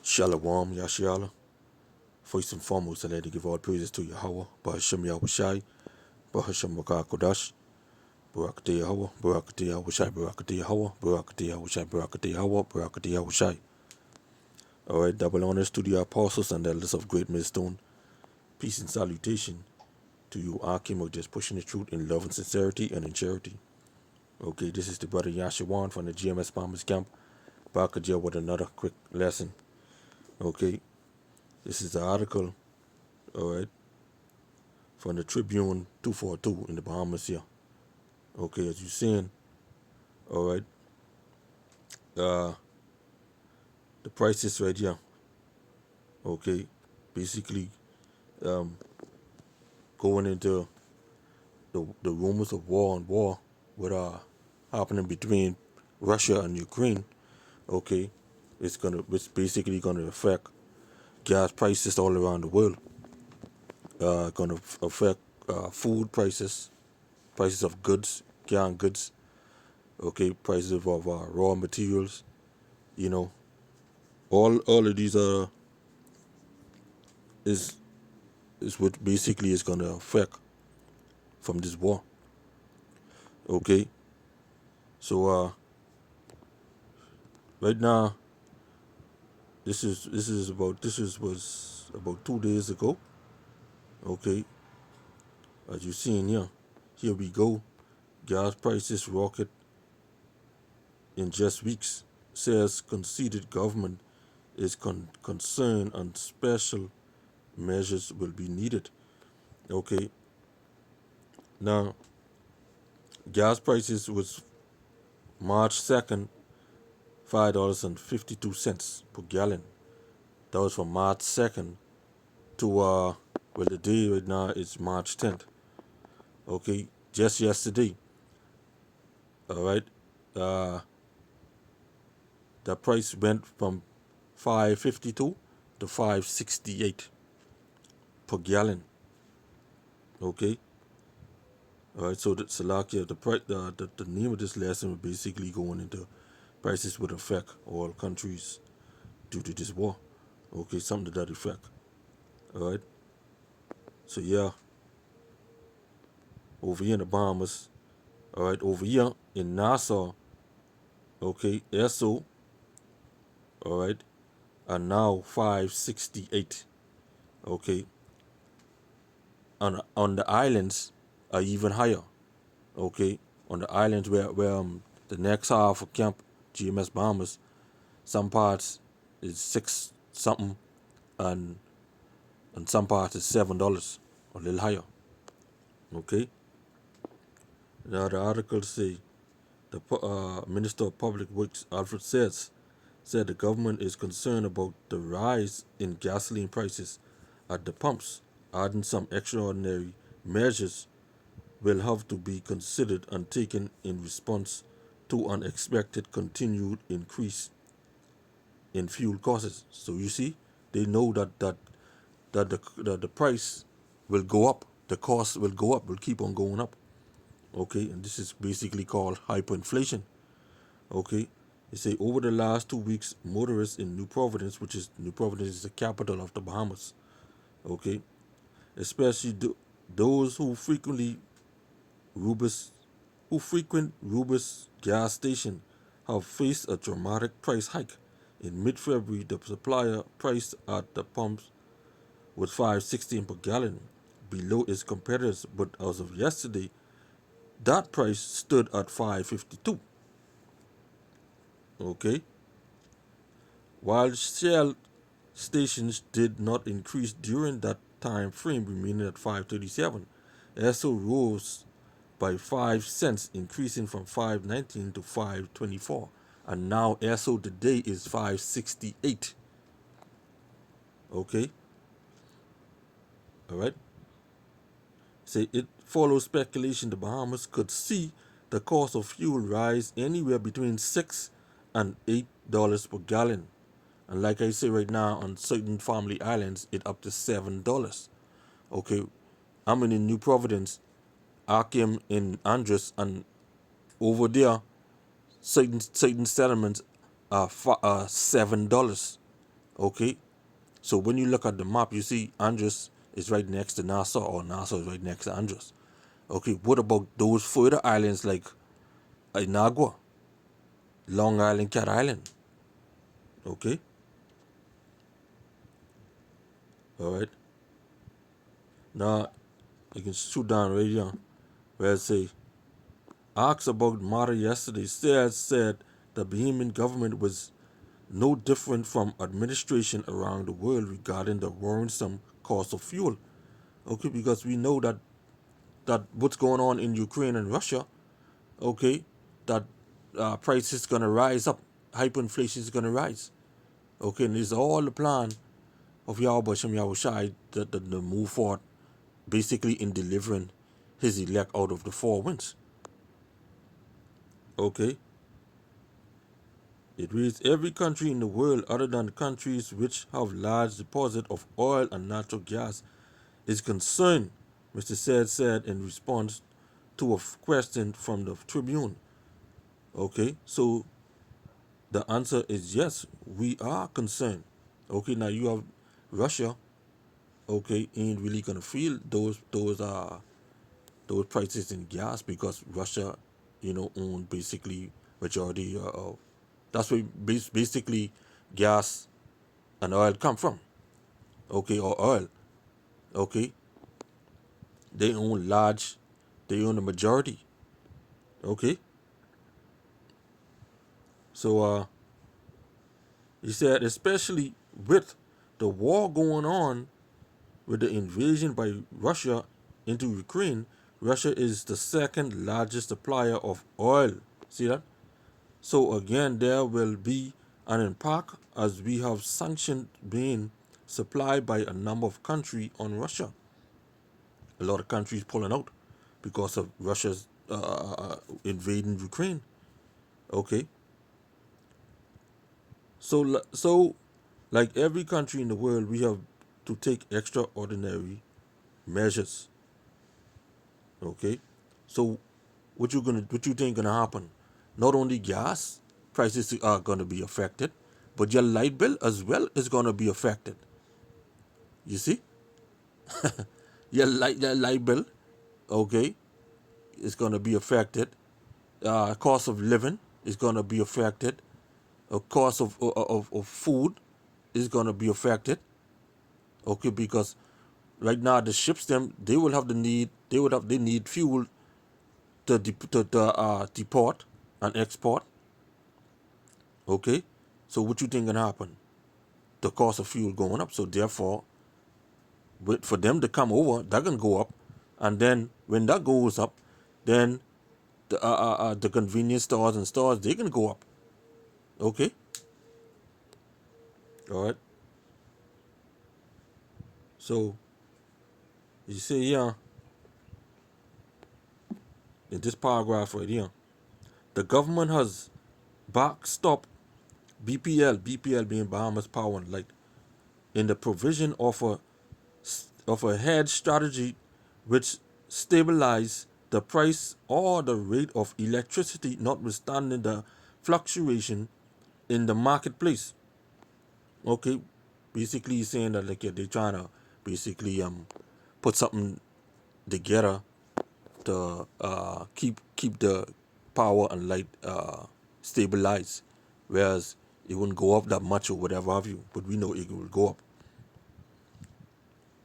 Qam Yasharahla. First and foremost, I'd like to give all praises to Yahweh, Bahasham Yahushai, Bahasham Wakakodash, Barakati Yahweh, Barakati Yahushai, Barakati Yahweh, Barakati Yahushai, Barakati Yahweh, Barakati Yahushai. Alright, double honors to the apostles and elders of Great Millstone. Peace and salutation to you, Akim, of just pushing the truth in love and sincerity and in charity. Okay, this is the brother Yashawan from the GMS Bombers Camp, back again with another quick lesson. Okay, this is the article, alright, from the Tribune 242 in the Bahamas here. Okay, as you're seeing, alright, the prices right here. Okay, basically, going into the rumors of war what are happening between Russia and Ukraine. Okay, it's basically gonna affect gas prices all around the world. Gonna affect food prices, prices of goods, canned goods. Okay, prices of raw materials. You know, all of these is what basically is gonna affect from this war. Okay, so right now this was about 2 days ago. Okay, as you're seeing here we go. Gas prices rocket in just weeks. Says conceded government is concerned and special measures will be needed. Okay, now gas prices was March 2nd, $5.52 per gallon. That was from March 2nd to the day right now is March 10th. Okay, just yesterday. All right, the price went from 5.52 to 5.68 per gallon. Okay, all right. So the Salakia, the name of this lesson was basically going into prices would affect all countries due to this war. Okay, something to that effect. All right. So yeah, over here in the Bahamas. All right, over here in Nassau. Okay, ESO. All right, are now 5.68. Okay, on the islands are even higher. Okay, on the islands where the next half of Camp GMS Bahamas, some parts is 6 something, and some parts is $7, a little higher. Okay. Now the article say the Minister of Public Works Alfred said the government is concerned about the rise in gasoline prices at the pumps, adding some extraordinary measures will have to be considered and taken in response to an expected continued increase in fuel costs. So you see, they know that the price will go up, the cost will go up, will keep on going up. Okay, and this is basically called hyperinflation. Okay, they say over the last 2 weeks, motorists in New Providence, which is New Providence is the capital of the Bahamas. Okay, especially those who frequent Rubus gas station have faced a dramatic price hike. In mid-February, the supplier price at the pumps was $5.16 per gallon, below its competitors, but as of yesterday, that price stood at $5.52. Okay, while Shell stations did not increase during that time frame, remaining at $5.37, ESO rose by 5 cents, increasing from $5.19 to $5.24, and now ESO today is $5.68. Okay, all right. Say it follows speculation the Bahamas could see the cost of fuel rise anywhere between $6 and $8 per gallon, and like I say right now, on certain family islands, it up to $7. Okay, I'm in New Providence, Akim in Andres, and over there, certain settlements are $7. Okay, so when you look at the map, you see Andros is right next to Nassau, or Nassau is right next to Andros. Okay, what about those further islands like Inagua, Long Island, Cat Island? Okay, all right. Now you can shoot down right here where it say, asked about matter yesterday, said the Bahamian government was no different from administration around the world regarding the worrisome cost of fuel. Okay, because we know that what's going on in Ukraine and Russia, okay, that price is gonna rise up, hyperinflation is gonna rise. Okay, and this is all the plan of Yahweh Shem Yahweh Shai that move forward, basically in delivering his elect out of the four winds. Okay, it reads, every country in the world other than countries which have large deposits of oil and natural gas is concerned, Mr. Said in response to a question from the Tribune. Okay, so the answer is yes, we are concerned. Okay, now you have Russia, okay, ain't really gonna feel those prices in gas because Russia, own basically majority of that's where basically gas and oil come from. Okay, or oil. Okay, they own large, they own the majority. Okay, so he said especially with the war going on, with the invasion by Russia into Ukraine, Russia is the second largest supplier of oil. See that? So again, there will be an impact as we have sanctions being supplied by a number of countries on Russia. A lot of countries pulling out because of Russia's invading Ukraine. Okay, so like every country in the world, we have to take extraordinary measures. Okay, so what you think gonna happen? Not only gas prices are gonna be affected, but your light bill as well is gonna be affected. You see, your light bill, okay, is gonna be affected. Cost of living is gonna be affected. Cost of food is gonna be affected. Okay, because right now the ships they will have the need they need fuel to deport and export. Okay, so what you think gonna happen? The cost of fuel going up, so therefore, for them to come over, that gonna go up, and then when that goes up, then the convenience stores and stores they gonna go up. Okay, all right. So you see, yeah, in this paragraph right here, the government has backstopped BPL being Bahamas Power and Light, in the provision of a hedge strategy which stabilize the price or the rate of electricity notwithstanding the fluctuation in the marketplace. Okay, basically he's saying that like, yeah, they're trying to basically put something together to keep the power and light stabilized, whereas it wouldn't go up that much or whatever have you, but we know it will go up.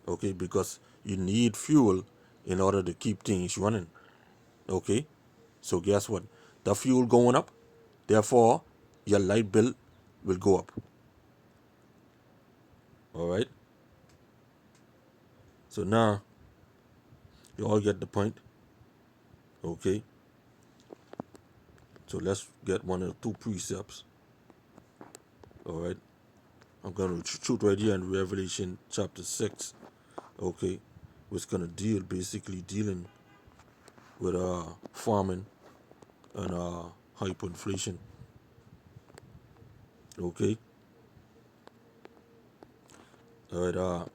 Okay, because you need fuel in order to keep things running. Okay, so guess what? The fuel going up, therefore your light bill will go up. All right. So now you all get the point. Okay. So let's get one or two precepts. All right. I'm gonna shoot right here in Revelation chapter 6. Okay, which gonna dealing with farming and hyperinflation. Okay. All right.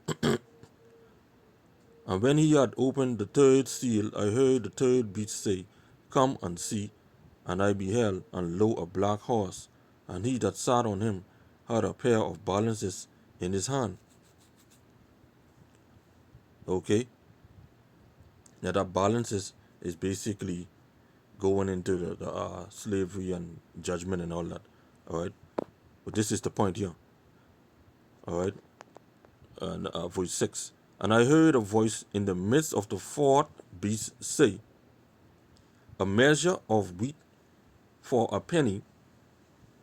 And when he had opened the third seal, I heard the third beast say, come and see. And I beheld, and lo, a black horse, and he that sat on him had a pair of balances in his hand. Okay, now that balance is basically going into the slavery and judgment and all that. All right, but this is the point here. All right, and verse 6. And I heard a voice in the midst of the fourth beast say, a measure of wheat for a penny,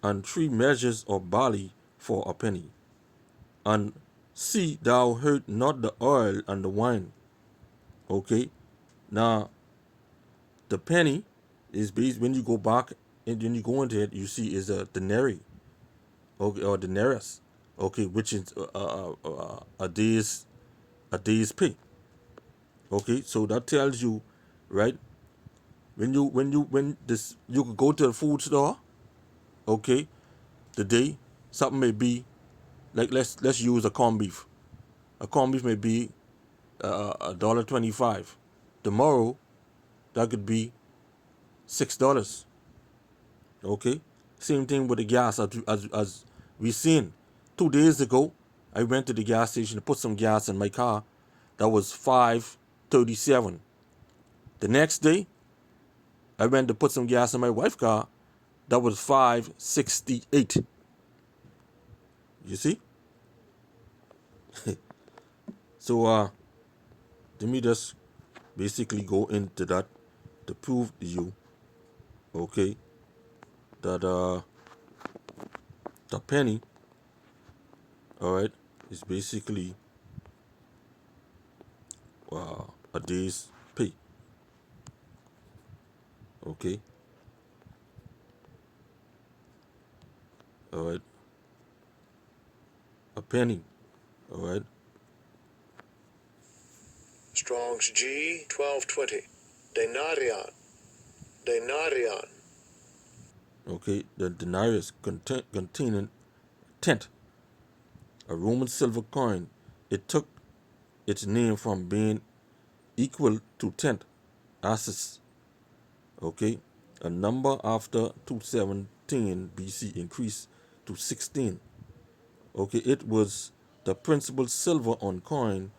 and 3 measures of barley for a penny. And see, thou hurt not the oil and the wine. Okay, now the penny is based, when you go back and when you go into it, you see is a denarii, okay, or denarius, okay, which is a day's pay. Okay, so that tells you, right? When this, you could go to the food store. Okay, today something may be like, let's use a corned beef. A corned beef may be $1.25. Tomorrow that could be $6. Okay, same thing with the gas, as we seen 2 days ago. I went to the gas station to put some gas in my car. That was $5.37. The next day, I went to put some gas in my wife's car. That was $5.68. You see? So let me just basically go into that to prove to you, okay, that the penny, all right, is basically a day's pay. Okay, all right, a penny, all right. Strong's G 1220. Denarian. Denarian. Okay, the denarius containing tenth, a Roman silver coin. It took its name from being equal to tenth asses. Okay, a number after 217 BC increased to 16. Okay, it was the principal silver on coin,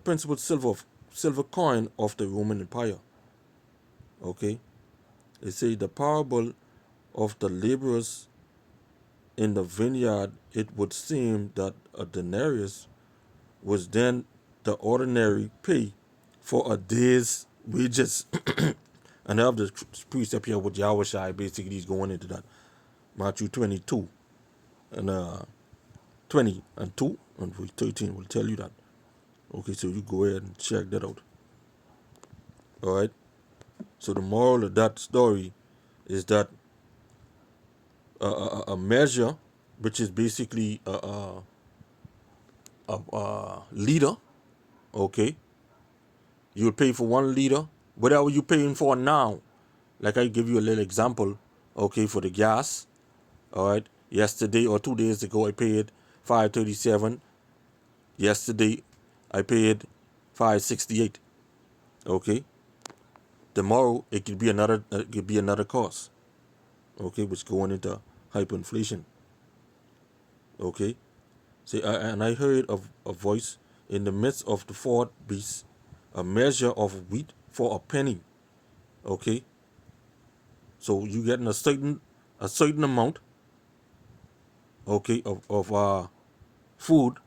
principal silver coin of the Roman Empire. Okay, they say the parable of the laborers in the vineyard. It would seem that a denarius was then the ordinary pay for a day's wages. And I have the precept here with Yahushua. Basically, he's going into that. Matthew 22 and 20 and 2 and verse 13 will tell you that. Okay, so you go ahead and check that out. All right. So the moral of that story is that a measure, which is basically a liter, okay, you'll pay for 1 liter, whatever you're paying for now. Like I give you a little example, okay, for the gas. All right, yesterday or 2 days ago, I paid $5.37. Yesterday, I paid $5.68. Okay, tomorrow it could be another cost. Okay, which going into hyperinflation. Okay, see, and I heard of a voice in the midst of the fourth beast, a measure of wheat for a penny. Okay, so you getting a certain amount, okay, of food,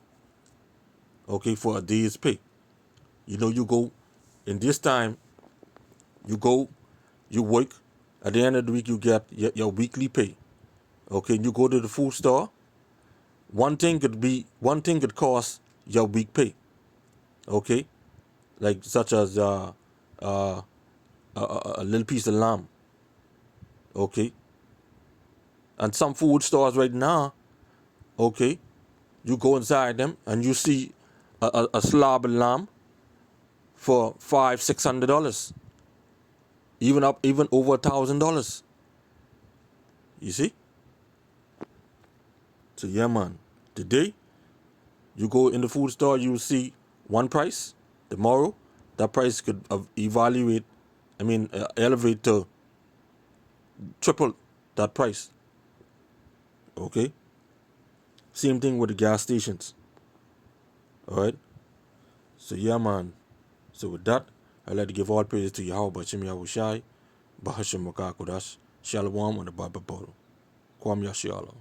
okay, for a day's pay. You go in this time, you go, you work. At the end of the week, you get your weekly pay. Okay, you go to the food store. One thing could cost your week pay. Okay, like such as a little piece of lamb. Okay, and some food stores right now. Okay, you go inside them and you see a slab of lamb for $500-$600, even over $1,000. You see? So yeah, man. Today you go in the food store, you see one price. Tomorrow, that price could elevate to triple that price. Okay. Same thing with the gas stations. Alright? So yeah man. So with that, I'd like to give all praise to Yahweh Bashim Yahushai, Bahashim Makakodash, Shalom on the Bible Qam Yasharahla.